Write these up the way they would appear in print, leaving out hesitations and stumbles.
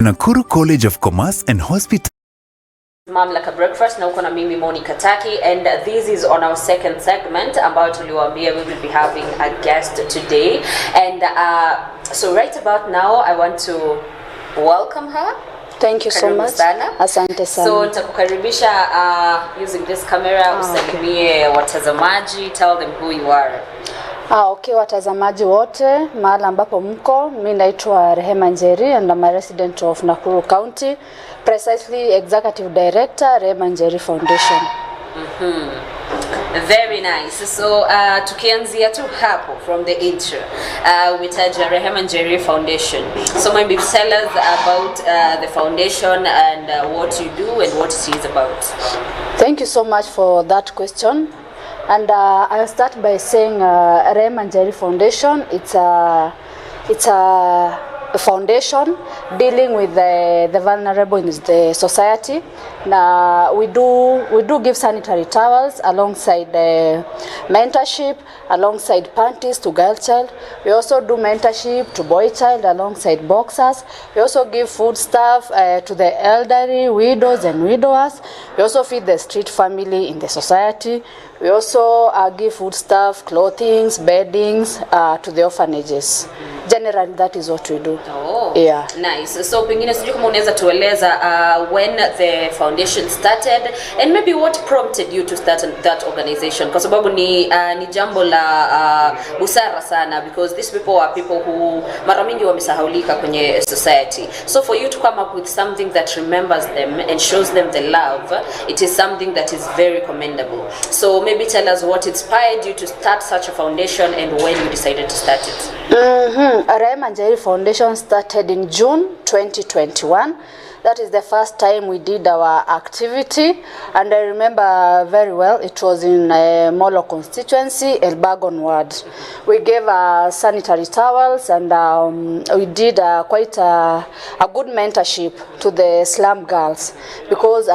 Nakuru College of Commerce and Hospitality. Mamlaka breakfast na uko na mimi Monica Taki, and this is on our second segment ambayo tuliwaambia we will be having a guest today, and so right about now I want to welcome her. Thank you so much. Asante sana. So nitakukaribisha using this camera, usalimie watazamaji, tell them who you are. Okay, watazamaji wote mahali ambapo mko, mimi naitwa Rehema Njeri and I'm a resident of Nakuru County, precisely Executive Director Rehema Njeri Foundation. Very nice. So tukianzia tu hapo from the intro, umetaja Rehema Njeri Foundation. So maybe tell us about the foundation and what you do and what it is about. Thank you so much for that question. And I'll start by saying Rehema Njeri Foundation, it's a foundation dealing with the vulnerable in the society. Now we do give sanitary towels alongside mentorship, alongside panties to girl child. We also do mentorship to boy child alongside boxers. We also give food stuff to the elderly, widows and widowers. We also feed the street family in the society. We also give food stuff, clothing, beddings to the orphanages. Generally, that is what we do. Oh, yeah. Nice. So pengine sijui kama unaweza tueleza when the foundation started and maybe what prompted you to start that organization, kwa sababu ni jambo la busara sana, because these people are people who mara mingi wamesahaulika kwenye society. So for you to come up with something that remembers them and shows them the love, it is something that is very commendable. So maybe tell us what inspired you to start such a foundation and when you decided to start it. Rehema Njeri Foundation started in June 2021. That is the first time we did our activity, and I remember very well it was in Molo constituency, Elbagon ward. We gave sanitary towels, and we did quite a good mentorship to the slum girls, because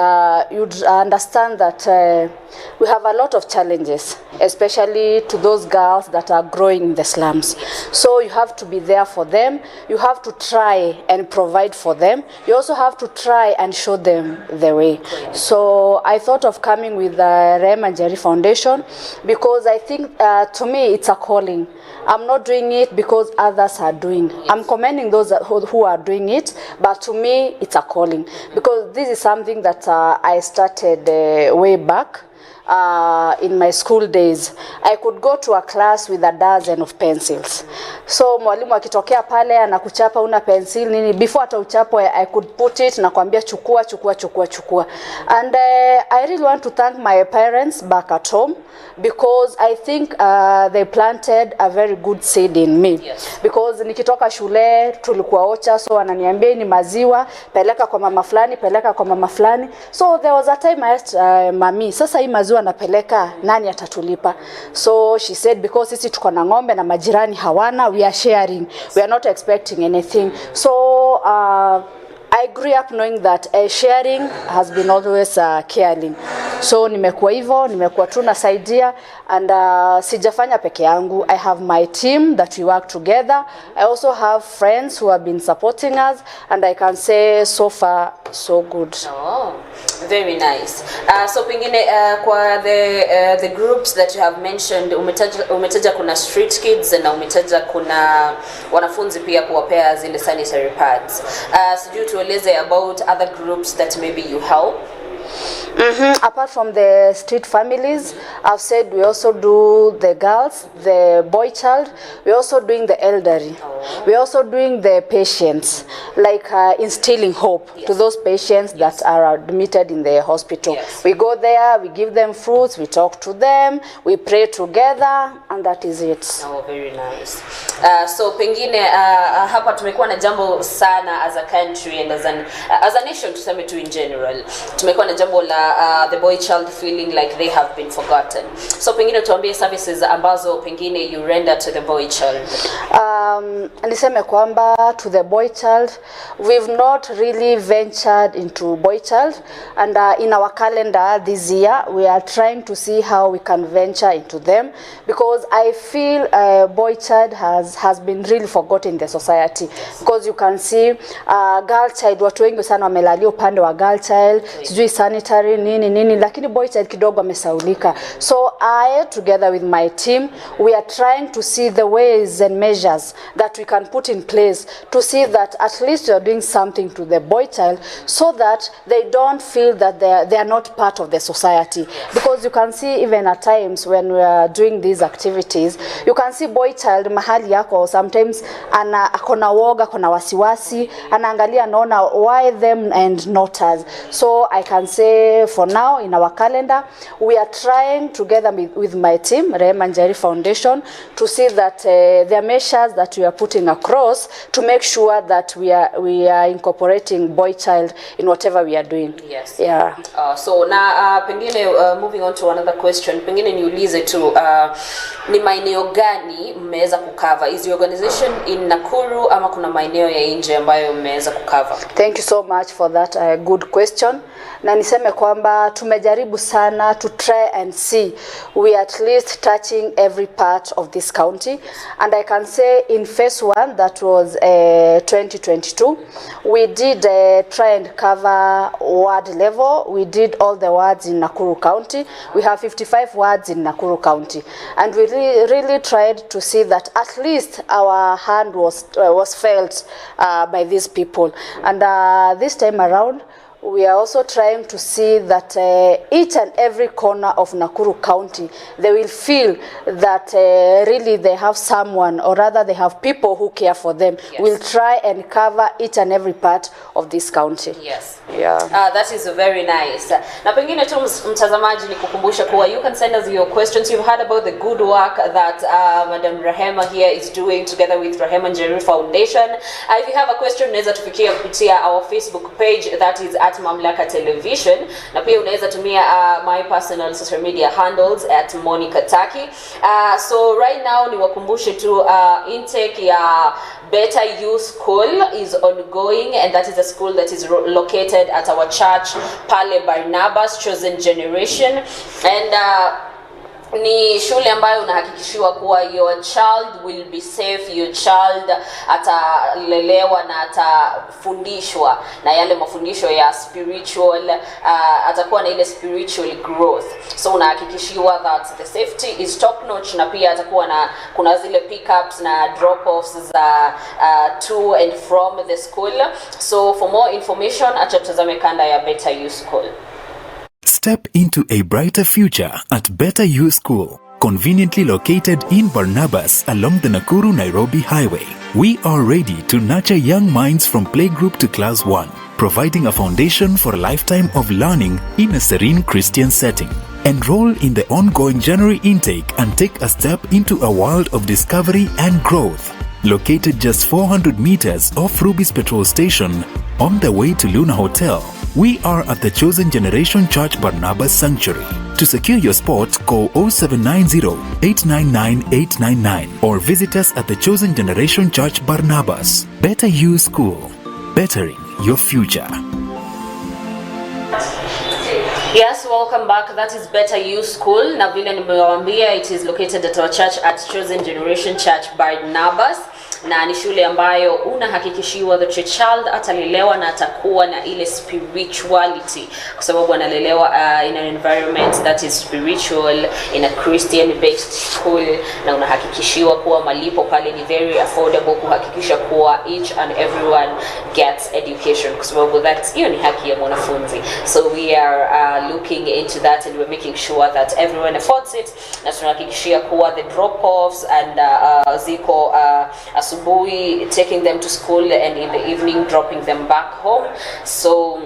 you'd understand that we have a lot of challenges, especially to those girls that are growing in the slums. So you have to be there for them. You have to try and provide for them. You also have to try and show them the way. So I thought of coming with the Rehema Njeri Foundation because I think to me it's a calling. I'm not doing it because others are doing. I'm commending those who are doing it, but to me it's a calling, because this is something that I started way back. In my school days, I could go to a class with a dozen of pencils. So mwalimu akitokea pale anakuchapa una pencil nini, before ata uchapo I could put it na kuambia chukua. And I really want to thank my parents back at home, because I think they planted a very good seed in me. Yes. Because nikitoka shule tulikuwa ocha, so ananiambia ni maziwa peleka kwa mama fulani, So there was a time I asked mami, sasa hii maziwa napeleka nani atatulipa? So she said, because sisi tuko na ng'ombe na majirani hawana, we are sharing, we are not expecting anything. So I grew up knowing that sharing has been always caring. So nimekuwa tu nasaidia, and sijafanya peke yangu. I have my team that we work together. I also have friends who have been supporting us, and I can say so far so good. Oh, very nice. So pengine kwa the groups that you have mentioned, umetaja kuna street kids na umetaja kuna wanafunzi pia kuwapea zile sanitary pads. Sijui tueleze about other groups that maybe you help. Apart from the street families, I've said we also do the girls, the boy child. We're also doing the elderly. We're also doing the patients, like instilling hope to those patients that are admitted in the hospital. Yes. We go there, we give them fruits, we talk to them, we pray together, and that is it. Oh, very nice. So pengine hapa tumekuwa na jambo sana as a country and as a nation, tuseme tu in general. Tumekuwa na jambo la the boy child feeling like they have been forgotten. So pengine tuambie services ambazo pengine you render to the boy child. niseme kwamba to the boy child, we've not really ventured into boy child, and in our calendar this year we are trying to see how we can venture into them, because I feel boy child has been really forgotten in the society, because you can see girl child, watu wengi sana wamelalia upande wa girl child, sijui sanitary nini, lakini boy child kidogo amesaulika. So I, together with my team, we are trying to see the ways and measures that we can put in place to see that at least we are doing something to the boy child, so that they don't feel that they are not part of the society. Because you can see even at times when we are doing these activities, you can see boy child mahali yako sometimes akona woga, akona wasiwasi, anaangalia naona why them and not us. So I can say for now in our calendar we are trying together with my team, Rehema Njeri Foundation, to see that there are measures that we are putting across to make sure that we are incorporating boy child in whatever we are doing. Yes. Yeah. So na pengine moving on to another question, pengine niulize tu ni maeneo gani mmeweza kukava? Is the organization in Nakuru ama kuna maeneo ya nje ambayo mmeweza kukava? Thank you so much for that good question. Na niseme kwamba tumejaribu sana to try and see we at least touching every part of this county, and I can say in phase 1, that was 2022, we did try and cover ward level. We did all the wards in Nakuru County. We have 55 wards in Nakuru County, and we really tried to see that at least our hand was felt by these people. And this time around, we are also trying to see that each and every corner of Nakuru County, they will feel that really they have someone, or rather they have people who care for them. Yes. We'll try and cover each and every part of this county. Yes. Yeah. That is very nice. Na pengine tu mtazamaji ni kukumbusha kuwa you can send us your questions. You've heard about the good work that Madam Rehema here is doing together with Rehema Njeri Foundation. If you have a question, unaweza tufikia kupitia our Facebook page, that is at Mamlaka Television, na pia unaweza tumia my personal social media handles at Monica Taki. So right now ni wakumbushe tu intake ya Better Youth School is ongoing, and that is a school that is located at our church Pale Barnabas Chosen Generation, and ni shule ambayo unahakikishiwa kuwa your child will be safe, your child atalelewa na atafundishwa na yale mafundisho ya spiritual, atakuwa na ile spiritual growth. So unahakikishiwa that the safety is top notch, na pia atakuwa na kuna zile pickups na drop offs za to and from the school. So for more information acha tutazame kanda ya Better Youth School. Step into a brighter future at Better You School, conveniently located in Barnabas along the Nakuru-Nairobi Highway. We are ready to nurture young minds from playgroup to class 1, providing a foundation for a lifetime of learning in a serene Christian setting. Enroll in the ongoing January intake and take a step into a world of discovery and growth. Located just 400 meters off Ruby's petrol station on the way to Luna Hotel, we are at the Chosen Generation Church Barnabas Sanctuary. To secure your spot, call 0790-899-899 or visit us at the Chosen Generation Church Barnabas. Better You School, bettering your future. Yes, welcome back. That is Better You School. Na vile nimewaambia, it is located at our church at Chosen Generation Church Barnabas. Na ni shule ambayo unahakikishiwa that your child atalelewa na atakuwa na ile spirituality, kwa sababu analelewa in an environment that is spiritual, in a Christian based school, na unahakikishiwa kuwa malipo pale ni very affordable, kuhakikisha kuwa each and everyone gets education, kwa sababu that hiyo ni haki ya mwanafunzi. So we are looking into that, and we're making sure that everyone affords it, na tunahakikishia kuwa the drop offs and ziko asubuhi, taking them to school, and in the evening dropping them back home. So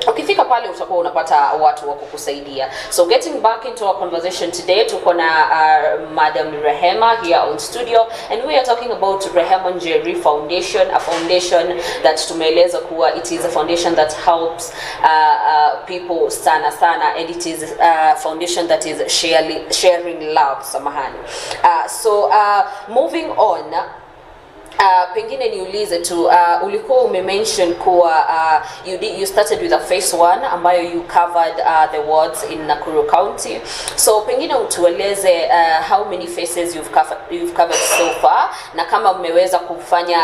ukifika pale utakuwa unapata watu wa kukusaidia. So getting back into our conversation today, tuko na Madam Rehema here on studio, and we are talking about Rehema Njeri Foundation, a foundation that tumeeleza kuwa it is a foundation that helps people sana, and it is a foundation that is sharing love, samahani. So moving on, Pengine niulize tu, ulikuwa umemention kuwa you started with a phase 1 ambayo you covered the wards in Nakuru County. So pengine utueleze how many phases you've covered so far, na kama mmeweza kufanya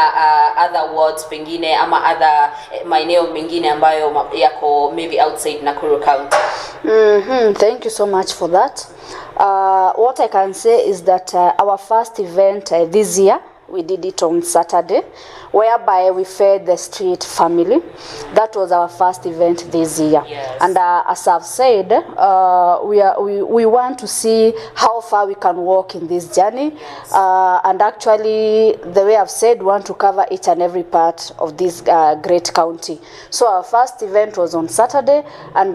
other wards pengine ama other maeneo mengine ambayo yako maybe outside Nakuru County. Thank you so much for that. What I can say is that our first event this year, we did it on Saturday, whereby we fed the street family. That was our first event this year. Yes. And as I've said, we want to see how far we can walk in this journey. Yes. And actually, the way I've said, we want to cover each and every part of this great county. So our first event was on Saturday, and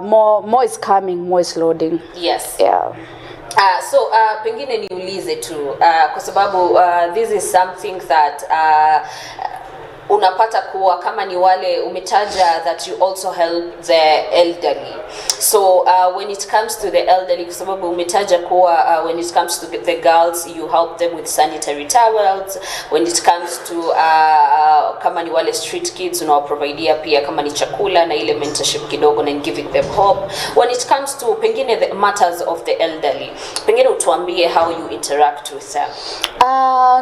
more is coming, more is loading. Yes. Yeah. So pengine niulize tu kwa sababu this is something that unapata kuwa kama ni wale umetaja that you also help the elderly. So when it comes to the elderly, kwa sababu umetaja kuwa when it comes to the girls you help them with sanitary towels. When it comes to kama ni wale street kids unawaprovidea pia kama ni chakula na ile mentorship kidogo na giving them hope. When it comes to pengine the matters of the elderly, pengine utuambie how you interact with them.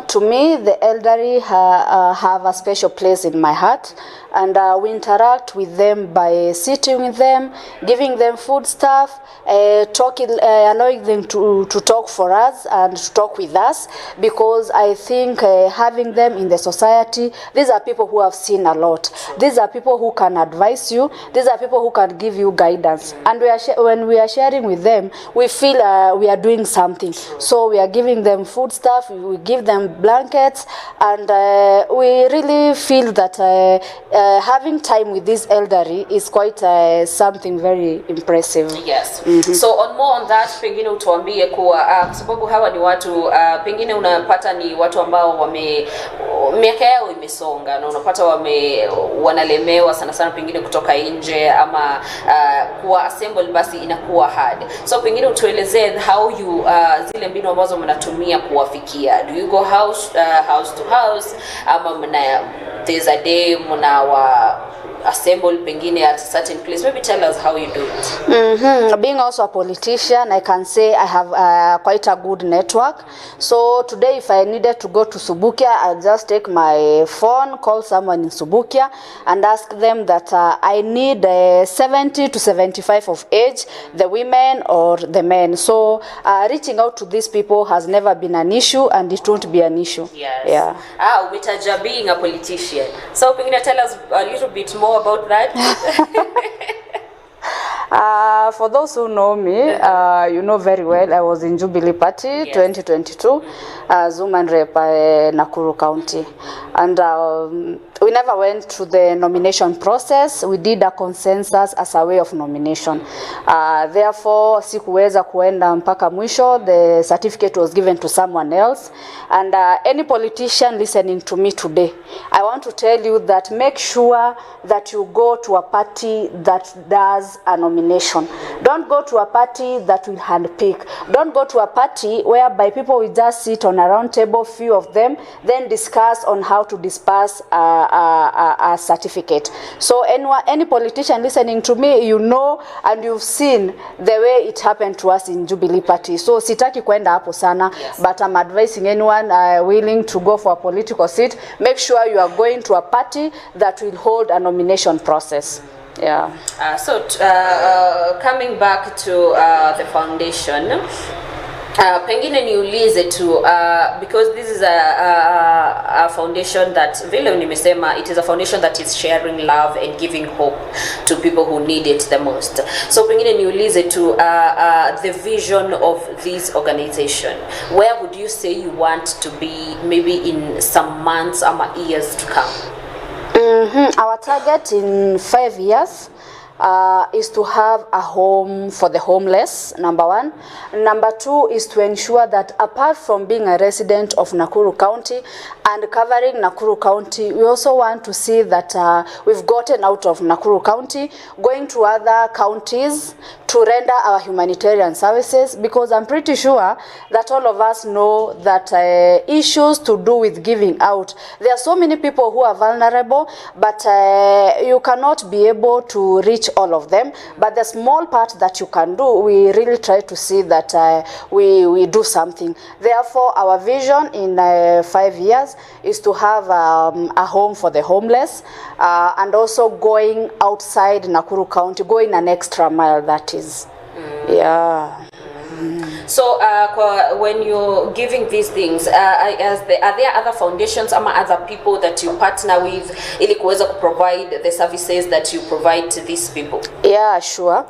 To me, the elderly have a special place in my heart, and we interact with them by sitting with them, giving them food stuff, allowing them to talk for us and to talk with us, because I think having them in the society, these are people who have seen a lot. These are people who can advise you. These are people who can give you guidance. And when we are sharing with them, we feel we are doing something. So we are giving them food stuff, we give them blankets, and we really feel that having time with this elderly is quite something very impressive. Yes. So more on that, pengine utuambie kuwa kwa sababu hawa ni watu pengine unapata ni watu ambao miaka yao imesonga na unapata wanalemewa sana pengine kutoka nje ama kuwa assemble basi inakuwa hard. So pengine utuelezee how you zile mbinu ambazo mnatumia kuwafikia. Do you go house to house ama there's a day assemble pengine at a certain place? Maybe tell us how you do it. Being also a politician, I can say I have quite a good network. So today, if I needed to go to Subukia, I'll just take my phone, call someone in Subukia, and ask them that I need 70 to 75 of age, the women or the men. So reaching out to these people has never been an issue, and it won't be an issue. Yes. Yeah. Umetaja being a politician. So can you tell us a little bit more about that? For those who know me, you know very well, I was in Jubilee Party, yes. 2022, as woman rep Nakuru County. And we never went through the nomination process. We did a consensus as a way of nomination. Therefore, sikuweza kuenda mpaka mwisho. The certificate was given to someone else. And any politician listening to me today, I want to tell you that make sure that you go to a party that does a nomination. Don't go to a party that will handpick. Don't go to a party whereby people will just sit on a round table, few of them, then discuss on how to disperse a certificate. So any politician listening to me, you know and you've seen the way it happened to us in Jubilee Party. So sitaki kwenda hapo sana, yes. But I'm advising anyone willing to go for a political seat, make sure you are going to a party that will hold a nomination process. Yeah. So coming back to the foundation, pengine niulize tu because this is a foundation that vile nimesema, it is a foundation that is sharing love and giving hope to people who need it the most. So pengine niulize tu the vision of this organization. Where would you say you want to be maybe in some months or years to come? Our target in 5 years is to have a home for the homeless, number one. Number two is to ensure that apart from being a resident of Nakuru County and covering Nakuru County, we also want to see that we've gotten out of Nakuru County, going to other counties to render our humanitarian services, because I'm pretty sure that all of us know that issues to do with giving out, there are so many people who are vulnerable, but you cannot be able to reach all of them. But the small part that you can do, we really try to see that we do something. Therefore, our vision in 5 years is to have a home for the homeless, and also going outside Nakuru County, going an extra mile, that is. Yeah. So when you're giving these things, are there other foundations or other people that you partner with ili kuweza provide the services that you provide to these people? Yeah, sure.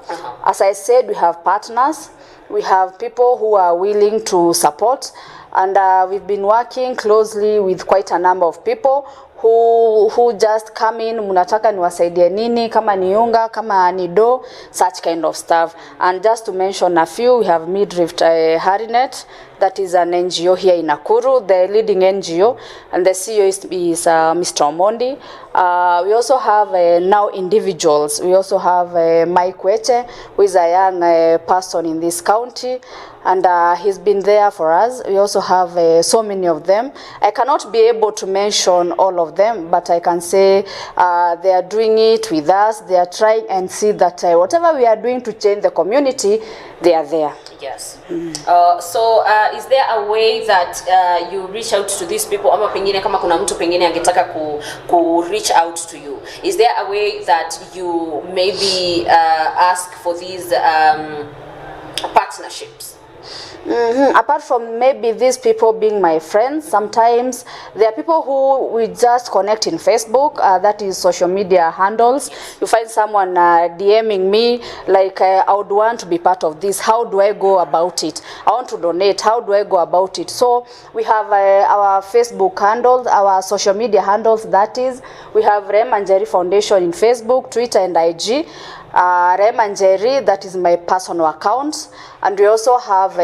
As I said, we have partners. We have people who are willing to support, and we've been working closely with quite a number of people who just come in, munataka niwasaidie nini, kama ni unga, kama ni do, such kind of stuff. And just to mention a few, we have Midrift Harinet, that is an NGO here in Nakuru, the leading NGO, and the CEO is Mr. Omondi. We also have now individuals. We also have Mike Weche, who is a young person in this county, and he's been there for us. We also have so many of them. I cannot be able to mention all of them, but I can say they are doing it with us. They are trying and see that whatever we are doing to change the community, they are there. Yes. So is there a way that you reach out to these people, ama pengine kama kuna mtu pengine angetaka ku reach out to you, is there a way that you maybe ask for these partnerships? Apart from maybe these people being my friends, sometimes there are people who we just connect in Facebook, that is social media handles. You find someone DMing me like, I would want to be part of this, how do I go about it? I want to donate, how do I go about it? So we have our Facebook handles, our social media handles, that is, we have Rehema Njeri Foundation in Facebook, Twitter and IG. Rehema Njeri, that is my personal account, and we also have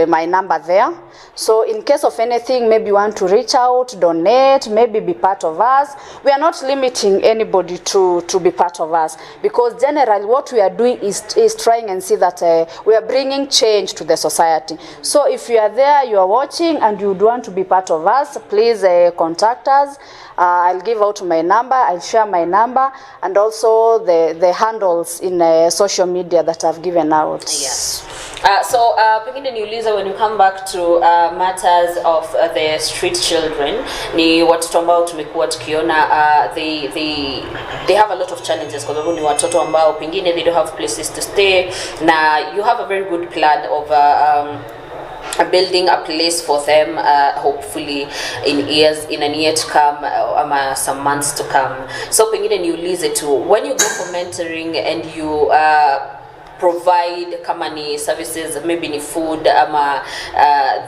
my number there. So in case of anything, maybe you want to reach out, donate, maybe be part of us. We are not limiting anybody to be part of us, because generally what we are doing is trying and see that we are bringing change to the society. So if you are there, you are watching and you want to be part of us, please contact us. I'll give out my number, I'll share my number, and also the handles in social media that I've given out. Yes. So pengine niuliza, when you come back to matters of the street children, ni watoto ambao tumekuwa tukiona they have a lot of challenges, kwa sababu ni watoto ambao pengine they don't have places to stay, na you have a very good plan of building a place for them, hopefully in a year to come, some months to come. So pengine niulize tu, when you go for mentoring and you provide kama ni services, maybe ni food, ama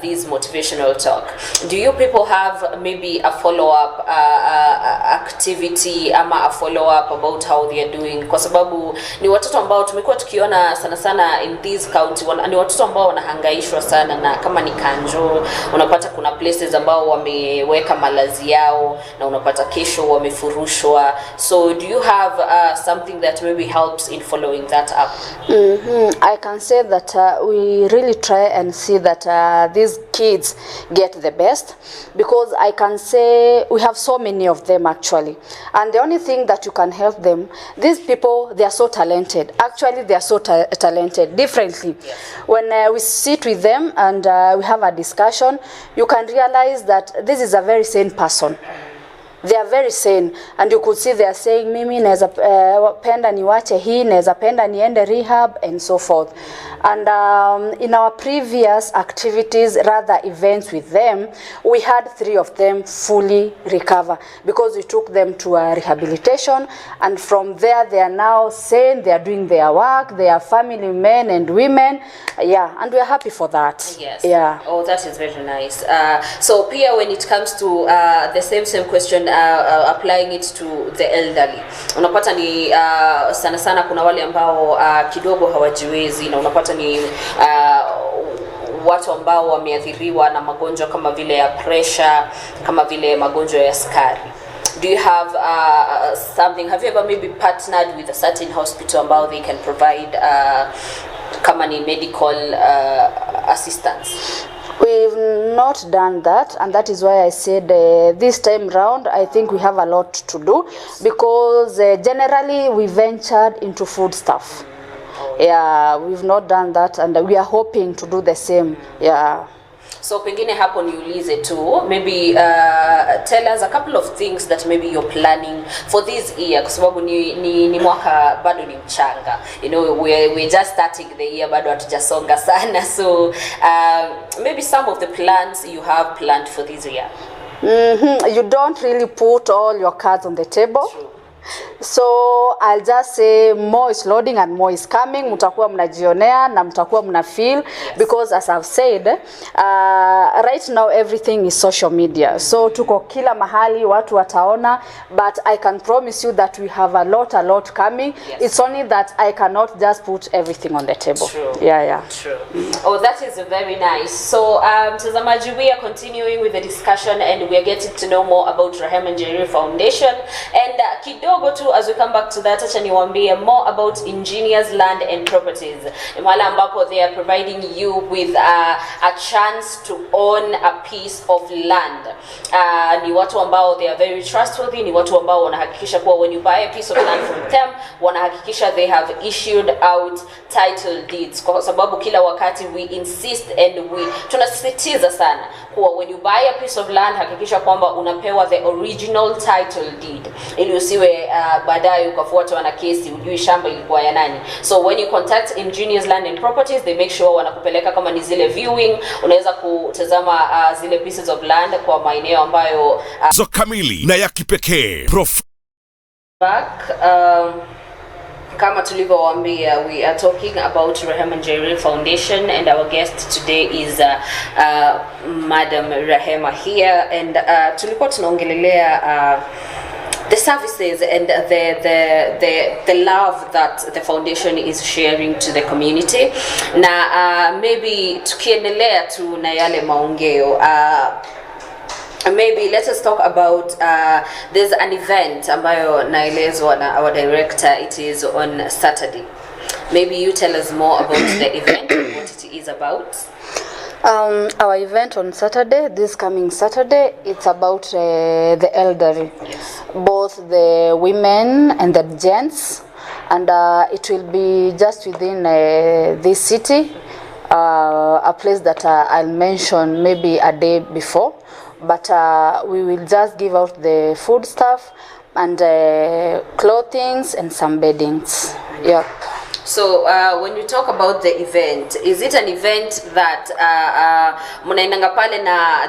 these motivational talk, do you people have maybe a follow-up activity ama a follow-up about how they are doing? Kwa sababu ni watoto ambao tumekuwa tukiona sana sana in this county, ni watoto ambao wanahangaishwa sana, na kama ni kanjo, unapata kuna places ambao wameweka malazi yao na unapata kesho wamefurushwa. So do you have something that maybe helps in following that up? I can say that we really try and see that these kids get the best, because I can say we have so many of them actually, and the only thing that you can help them, these people, they are so talented. Actually, they are so talented differently. Yes. When we sit with them and we have a discussion, you can realize that this is a very sane person. They are very sane, and you could see they are saying, mimi naeza penda niwache hii, naeza penda niende rehab, and so forth. And in our previous activities, rather events with them, we had 3 of them fully recover, because we took them to a rehabilitation, and from there they are now sane, they are doing their work, they are family men and women. Yeah, and we are happy for that. Yes. Yeah. Oh, that is very nice. So Pia, when it comes to the same question, applying it to the elderly. Unapata ni sana sana kuna wale ambao kidogo hawajiwezi, na unapata ni watu ambao wameathiriwa na magonjwa kama vile ya pressure, kama vile magonjwa ya sukari. Do you have something, have you ever maybe partnered with a certain hospital ambao they can provide kama ni medical assistance? We've not done that, and that is why I said this time round I think we have a lot to do, because generally we ventured into food stuff. Yeah, we've not done that, and we are hoping to do the same. Yeah. So pengine hapo niulize tu, maybe tell us a couple of things that maybe you're planning for this year, kwa sababu ni mwaka bado ni mchanga. You know, we're just starting the year, bado hatujasonga sana. So maybe some of the plans you have planned for this year. You don't really put all your cards on the table. True. So I'll just say more is loading and more is coming. Mutakuwa mnajionea na mutakuwa mna feel, because as I've said, right now everything is social media. So tuko kila mahali, watu wataona, but I can promise you that we have a lot coming. Yes. It's only that I cannot just put everything on the table. True. Yeah. True. Oh, that is very nice. So mtazamaji, we are continuing with the discussion and we are getting to know more about Rehema Njeri Foundation, and kidogo tu as we come back to that, acha niwaambie more about Engineers Land and Properties. Ni mahali ambapo they are providing you with a chance to own a piece of land. Ni watu ambao they are very trustworthy, ni watu ambao wanahakikisha kuwa when you buy a piece of land from them, wanahakikisha they have issued out title deeds, kwa sababu kila wakati we insist and tunasisitiza sana kuwa when you buy a piece of land, hakikisha kwamba unapewa the original title deed, ili usiwe baadaye ukafuatwa na kesi ujui shamba ilikuwa ya nani. So when you contact Engineers Land and Properties, they make sure wanakupeleka kama ni zile viewing, unaweza kutazama zile pieces of land kwa maeneo ambayo so kamili na ya kipekee. Back kama tulivyowaambia, we are talking about Rehema Njeri Foundation, and our guest today is Madam Rehema here, and tulikuwa tunaongelelea the services and the love that the foundation is sharing to the community. Na maybe tukiendelea tu na yale maongeo, maybe let us talk about there's an event ambayo naelezwa na our director. It is on Saturday. Maybe you tell us more about the event and what it is about. Our event on Saturday, this coming Saturday, it's about the elderly. Yes. Both the women and the gents, and it will be just within this city, a place that I'll mention maybe a day before, but we will just give out the food stuff and clothings and some beddings. Yep. So when you talk about the event, is it an event that munaendanga pale na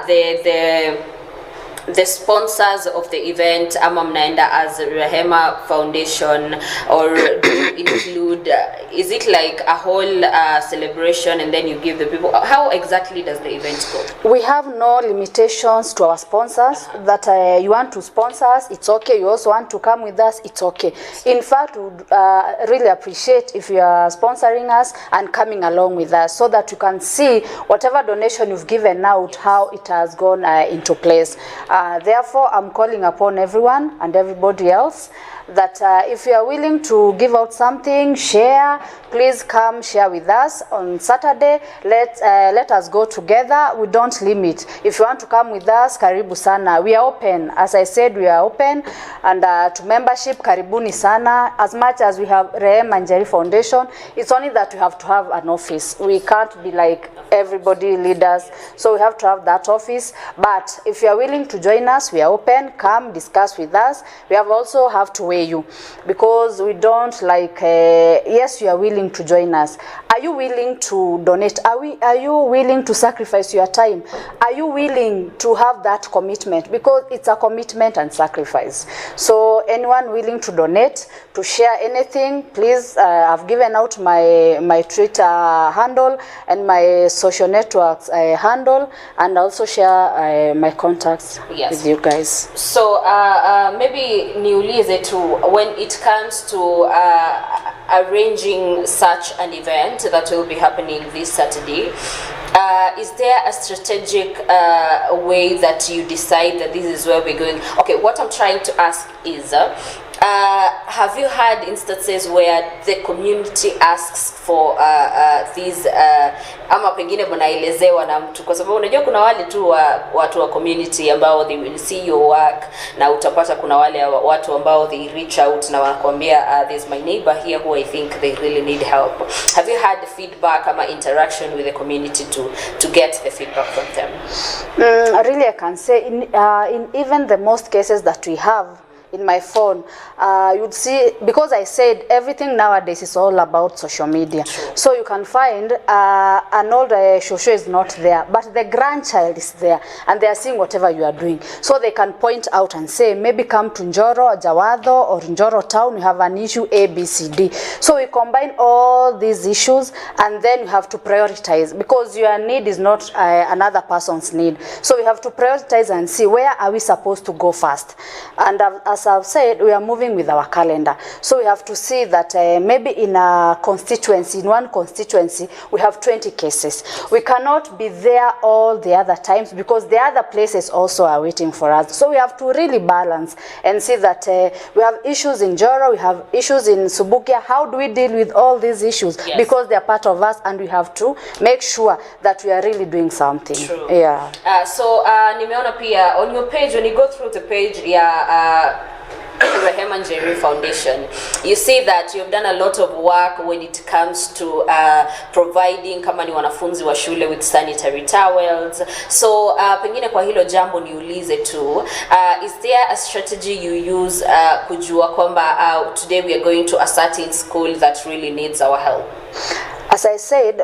the sponsors of the event, ama mnaenda as Rehema Foundation, or do you include, is it like a whole celebration and then you give the people? How exactly does the event go? We have no limitations to our sponsors, that you want to sponsor us, it's okay. You also want to come with us, it's okay. In fact, we would really appreciate if you are sponsoring us and coming along with us, so that you can see whatever donation you've given out, how it has gone into place. Therefore, I'm calling upon everyone and everybody else that if you are willing to give out something, share, please come share with us on Saturday. Let us go together. We don't limit. If you want to come with us, karibu sana. We are open. As I said, we are open, and to membership, karibuni sana. As much as we have Rehema Njeri Foundation, it's only that we have to have an office. We can't be like everybody leaders, so we have to have that office. But if you are willing to join us, we are open. Come discuss with us. We also have to weigh you, because we don't like yes, you are willing to join us. Are you willing to donate? Are you willing to sacrifice your time? Are you willing to have that commitment? Because it's a commitment and sacrifice. So anyone willing to donate, to share anything, please, I've given out my Twitter handle and my social networks handle, and also share my contacts with you guys. So maybe niulize to, when it comes to arranging such an event that will be happening this Saturday, is there a strategic way that you decide that this is where we're going? Okay, what I'm trying to ask is, have you had instances where the community asks for these ama pengine mnaelezewa na mtu, kwa sababu unajua kuna wale tu watu wa community ambao they will see your work, na utapata kuna wale watu ambao they reach out na wanakuambia there's my neighbor here who I think they really need help. Have you had feedback ama interaction with the community to get the feedback from them? Really, I can say in even the most cases that we have in my phone, you'd see, because I said everything nowadays is all about social media. True. So you can find an old shosho is not there, but the grandchild is there, and they are seeing whatever you are doing. So they can point out and say, maybe come to Njoro or Jawadho or Njoro town, you have an issue A, B, C, D. So we combine all these issues, and then you have to prioritize, because your need is not another person's need. So we have to prioritize and see where are we supposed to go first. And as I've said, we are moving with our calendar. So we have to see that maybe in a constituency, in one constituency, we have 20 cases. We cannot be there all the other times, because the other places also are waiting for us. So we have to really balance and see that we have issues in Njoro, we have issues in Subukia. How do we deal with all these issues? Yes. Because they are part of us, and we have to make sure that we are really doing something. True. Yeah. So nimeona pia on your page, when you go through the page, Rehema Njeri Foundation, you see that you've done a lot of work when it comes to providing kama ni wanafunzi wa shule with sanitary towels. So pengine kwa hilo jambo niulize tu, is there a strategy you use kujua kwamba today we are going to a certain school that really needs our help? As I said,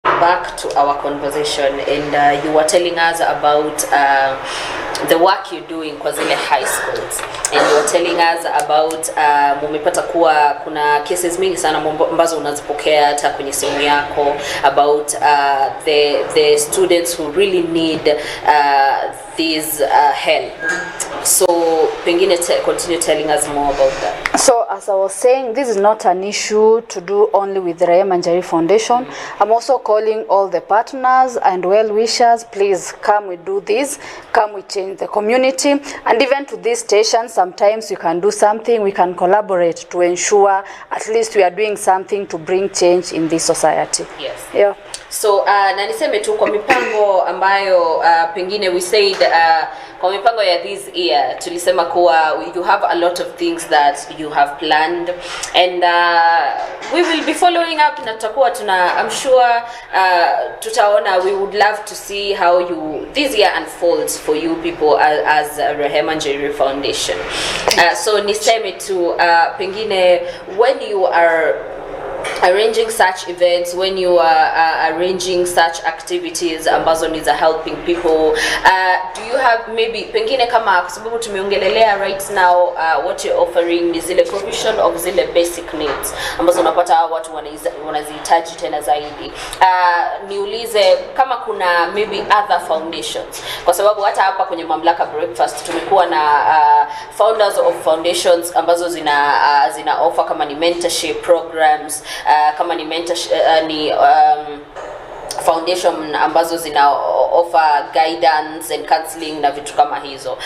back to our conversation, and you were telling us about the work you're doing kwa zile high schools, and you were telling us about mumepata kuwa kuna cases mingi sana ambazo unazipokea hata kwenye simu yako about the students who really need this help. So pengine continue telling us more about that. So as I was saying, this is not an issue to do only with the Rehema Njeri Foundation. I'm also calling all the partners and well-wishers, please come we do this, come we change in the community, and even to this station, sometimes we can do something, we can collaborate to ensure at least we are doing something to bring change in this society. Yes. Yeah. So na niseme tu kwa mipango ambayo pengine we said kwa mipango ya this year tulisema kuwa you have a lot of things that you have planned, and we will be following up na tutakuwa I'm sure tutaona. We would love to see how this year unfolds for you people as Rehema Njeri Foundation. So niseme tu pengine when you are arranging such events, when you are arranging such activities ambazo ni za helping people, do you have maybe pengine kama kwa sababu tumeongelelea right now what you're offering ni zile provision of zile basic needs ambazo unapata watu wanazihitaji tena zaidi, niulize kama kuna maybe other foundations, kwa sababu hata hapa kwenye Mamlaka breakfast tumekuwa na founders of foundations ambazo zina offer kama ni mentorship programs, kama ni foundation ambazo zina offer guidance and counseling na vitu kama hizo.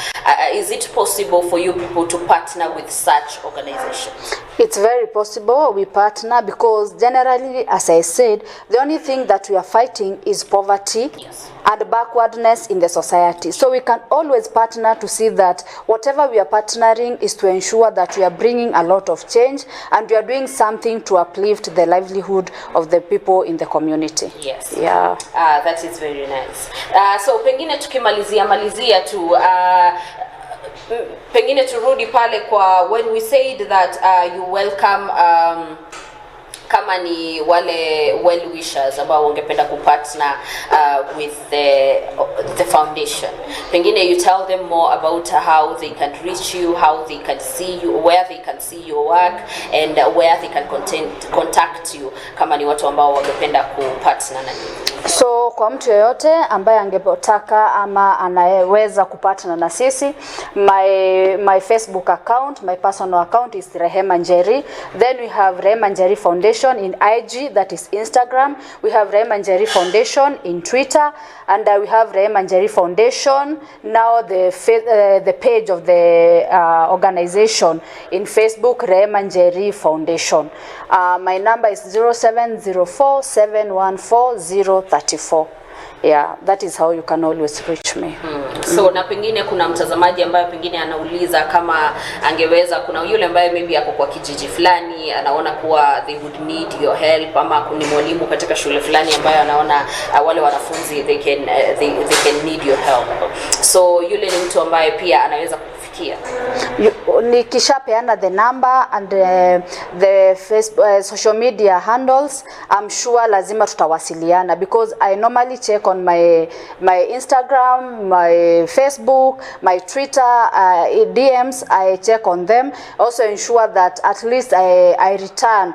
Is it possible for you people to partner with such organizations? It's very possible we partner, because generally, as I said, the only thing that we are fighting is poverty. Yes. And backwardness in the society. So we can always partner to see that whatever we are partnering is to ensure that we are bringing a lot of change and we are doing something to uplift the livelihood of the people in the community. Yes. Yeah. That is very nice. So pengine tukimalizia tu pengine turudi pale kwa when we said that you welcome kama ni wale well wishers ambao wangependa kupartner with the foundation, pengine you tell them more about how they can reach you, how they can see you, where they can see your work, and where they can contact you kama ni watu ambao wangependa kupartner na nyinyi. So kwa mtu yeyote ambaye angepotaka ama anayeweza kupartner na sisi, my Facebook account, my personal account is Rehema Njeri. Then we have Rehema Njeri Foundation in IG, that is Instagram. We have Rehema Njeri Foundation in Twitter, and we have Rehema Njeri Foundation, now the page of the organization in Facebook, Rehema Njeri Foundation. My number is 0704 714 034. Yeah, that is how you can always reach me. So na pengine kuna mtazamaji ambaye pengine anauliza kama angeweza, kuna yule ambaye maybe ako kwa kijiji fulani anaona kuwa they would need your help, ama kuna mwalimu katika shule fulani ambaye anaona wale wanafunzi they can need your help. So yule ni mtu ambaye pia anaweza kukufikia. Nikishapeana the number and the Facebook, social media handles, I'm sure lazima tutawasiliana, because I normally check on my Instagram, my Facebook, my Twitter, DMs, I check on them. Also ensure that at least I return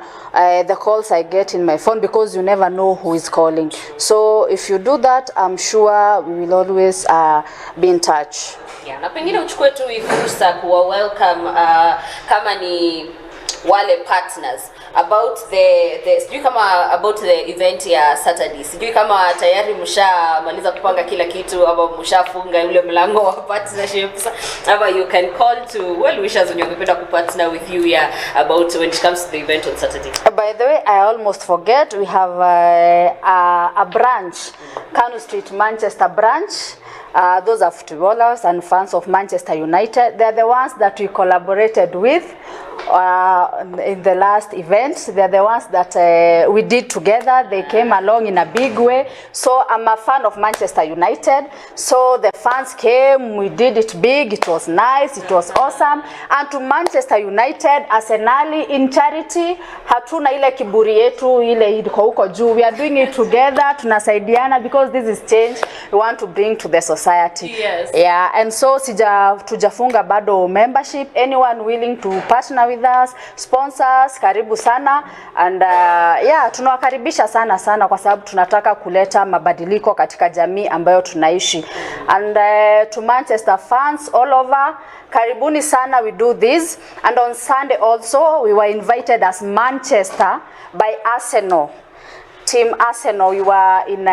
the calls I get in my phone, because you never know who is calling. So if you do that, I'm sure we will always be in touch. Yeah, na pengine uchukue tu fursa kuwa welcome kama ni wale partners about sijui kama about the event ya Saturday, sijui kama tayari mshamaliza kupanga kila kitu ama mshafunga ule mlango wa partnerships, ama you can call to well wishers when ungependa kupartner with you about when it comes to the event on Saturday. By the way, I almost forget, we have a branch, Kanu Street, Manchester branch. Those are footballers and fans of Manchester United. They're the ones that we collaborated with in the last event. They're the ones that we did together. They came along in a big way. So I'm a fan of Manchester United. So the fans came, we did it big, it was nice, it was awesome. And to Manchester United, Arsenal in charity, hatuna ile kiburi yetu, ile iko huko juu. We are doing it together, tunasaidiana, because this is change we want to bring to the society. Yes. Yeah, and so tujafunga bado membership. Anyone willing to partner with us, sponsors, karibu sana. And yeah, tunawakaribisha sana kwa sababu tunataka kuleta mabadiliko katika jamii ambayo tunaishi. And to Manchester fans all over, karibuni sana, we do this. And on Sunday also, we were invited as Manchester by Arsenal. Team Arsenal, we were in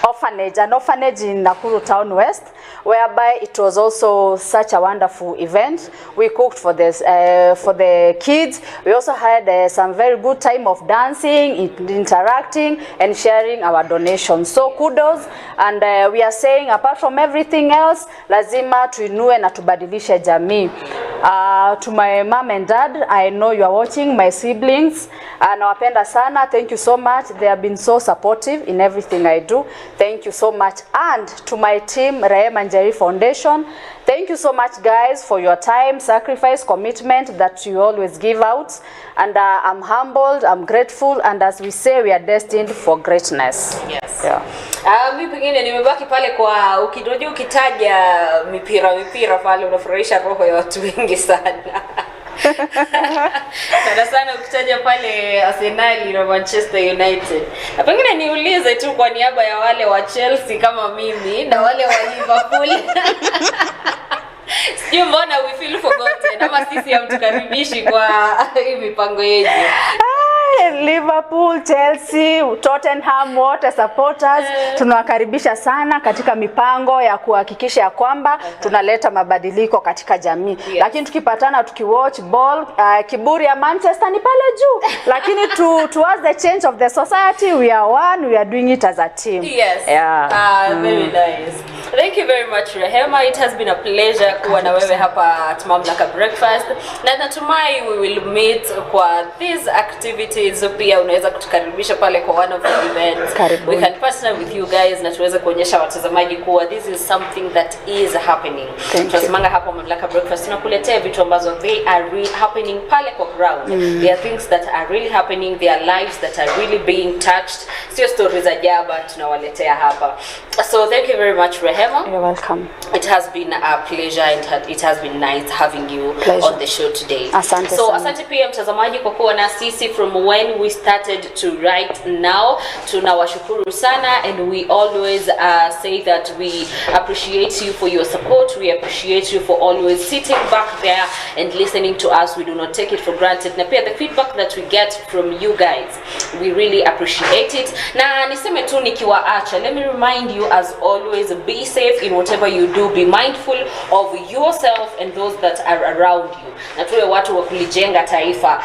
an orphanage in Nakuru Town West, whereby it was also such a wonderful event. We cooked for the kids. We also had some very good time of dancing, interacting, and sharing our donations. So kudos, and we are saying apart from everything else, lazima tuinue na tubadilishe jamii. To my mom and dad, I know you are watching, my siblings, nawapenda sana. Thank you so much. They have been so supportive in everything I do. Thank you so much. And to my team, Rehema Njeri Foundation, thank you so much, guys, for your time, sacrifice, commitment that you always give out. And I'm humbled, I'm grateful, and as we say, we are destined for greatness. Yes. Yeah. Mimi pengine nimebaki pale kwa ukitaja mipira pale unafurahisha roho ya watu wengi sana. Sana ukitaja pale Arsenal na Manchester United. Na pengine niulize tu kwa niaba ya wale wa Chelsea kama mimi na wale wa Liverpool. Sijui mbona we feel forgotten ama sisi hamtukaribishi kwa hii mipango yetu. Liverpool, Chelsea, Tottenham, wote supporters tunawakaribisha sana katika mipango ya kuhakikisha ya kwamba tunaleta mabadiliko katika jamii. Lakini tukipatana tukiwatch ball, kiburi ya Manchester ni pale juu. Lakini towards the change of the society, we are one, we are doing it as a team. Yes. Yeah. Very nice. Thank you very much, Rehema. It has been a pleasure kuwa na wewe hapa at Mamlaka Breakfast. Na natumai we will meet kwa these activities. Pia unaweza kutukaribisha pale kwa one of the events. Karibuni. We can partner with you guys na tuweze kuonyesha watazamaji kuwa this is something that is happening. Tunasimanga hapa Mamlaka Breakfast tunakuletea vitu ambazo they are really happening pale kwa ground. There are things that are really happening, there are lives that are really being touched. Sio stories za jaba tunawaletea hapa. So thank you very much, Rehema. You're welcome. It has been a pleasure and it has been nice having you on the show today. Asante so sana. Asante pia mtazamaji kwa kuwa na sisi from when we started to right now. Tunawashukuru sana, and we always say that we appreciate you for your support. We appreciate you for always sitting back there and listening to us. We do not take it for granted. Na pia the feedback that we get from you guys, we really appreciate it. Na niseme tu nikiwaacha, let me remind you as always, be safe in whatever you do. Be mindful of yourself and those that are around you. Na tuwe watu wa kulijenga taifa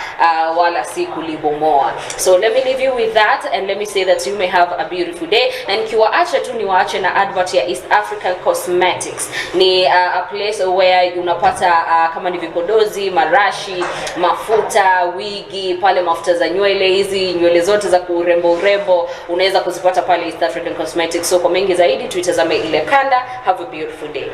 wala si kulibomoa. So let me leave you with that, and let me say that you may have a beautiful day. Na nikiwaacha tu niwaache na advert ya East African Cosmetics. Ni a place where unapata kama ni vipodozi, marashi, mafuta, wigi, pale mafuta za nywele, hizi nywele zote za urembo unaweza kuzipata pale East African Cosmetics. So kwa mengi zaidi tuitazame ile kanda. Have a beautiful day.